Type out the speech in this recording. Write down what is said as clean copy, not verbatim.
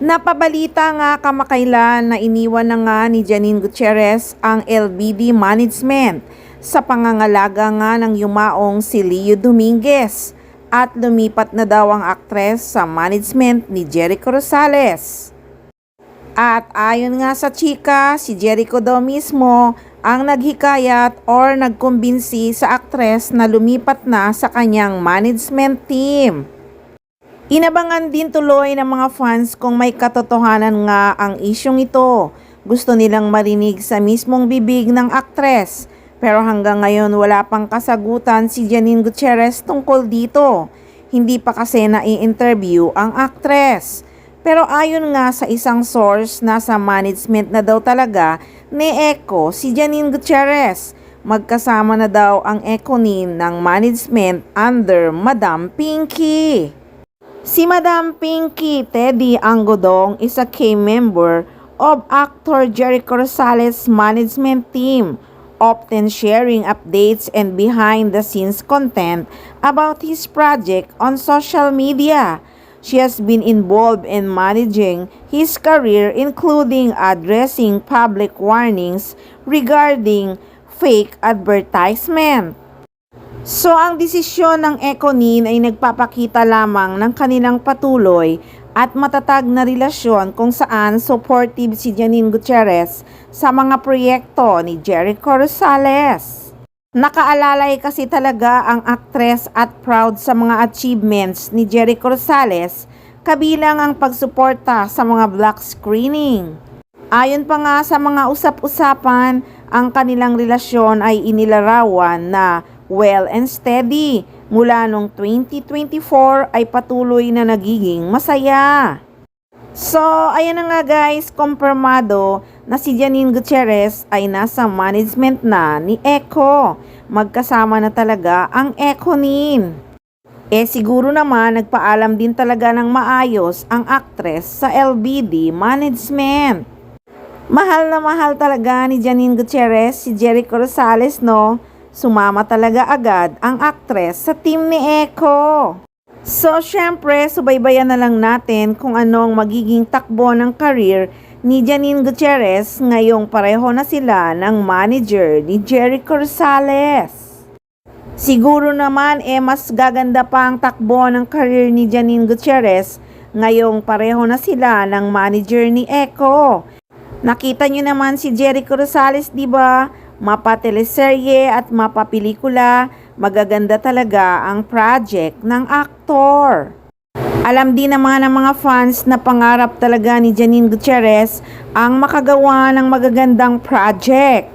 Napabalita nga kamakailan na iniwan na nga ni Janine Gutierrez ang LBD Management sa pangangalaga nga ng yumaong si Leo Dominguez at lumipat na daw ang aktres sa management ni Jericho Rosales. At ayon nga sa chika, si Jericho daw mismo ang naghikayat or nagkumbinsi sa aktres na lumipat na sa kanyang management team. Inabangan din tuloy ng mga fans kung may katotohanan nga ang isyong ito. Gusto nilang marinig sa mismong bibig ng aktres. Pero hanggang ngayon wala pang kasagutan si Janine Gutierrez tungkol dito. Hindi pa kasi nai-interview ang aktres. Pero ayon nga sa isang source, nasa management na daw talaga ni Echo si Janine Gutierrez. Magkasama na daw ang Econin ng management under Madam Pinky. Si Madam Pinky Teddy Angodong is a key member of actor Jericho Rosales' management team, often sharing updates and behind-the-scenes content about his project on social media. She has been involved in managing his career, including addressing public warnings regarding fake advertisement. So ang desisyon ng Econin ay nagpapakita lamang ng kanilang patuloy at matatag na relasyon kung saan supportive si Janine Gutierrez sa mga proyekto ni Jericho Rosales. Nakaalalay kasi talaga ang aktres at proud sa mga achievements ni Jericho Rosales, kabilang ang pagsuporta sa mga black screening. Ayon pa nga sa mga usap-usapan, ang kanilang relasyon ay inilarawan na well and steady. Mula noong 2024 ay patuloy na nagiging masaya. So, ayan na nga guys, kumpirmado na si Janine Gutierrez ay nasa management na ni Echo. Magkasama na talaga ang Econin. Siguro naman nagpaalam din talaga ng maayos ang aktres sa LBD Management. Mahal na mahal talaga ni Janine Gutierrez si Jericho Rosales, no? Sumama talaga agad ang aktres sa team ni Echo. So, syempre, subaybayan na lang natin kung anong magiging takbo ng career ni Janine Gutierrez ngayong pareho na sila ng manager ni Jericho Rosales. Siguro naman mas gaganda pa ang takbo ng career ni Janine Gutierrez ngayong pareho na sila ng manager ni Echo. Nakita nyo naman si Jericho Rosales, diba? Mapa-teleserye at mapa-pelikula, magaganda talaga ang project ng aktor. Alam din naman ng mga fans na pangarap talaga ni Janine Gutierrez ang makagawa ng magagandang project.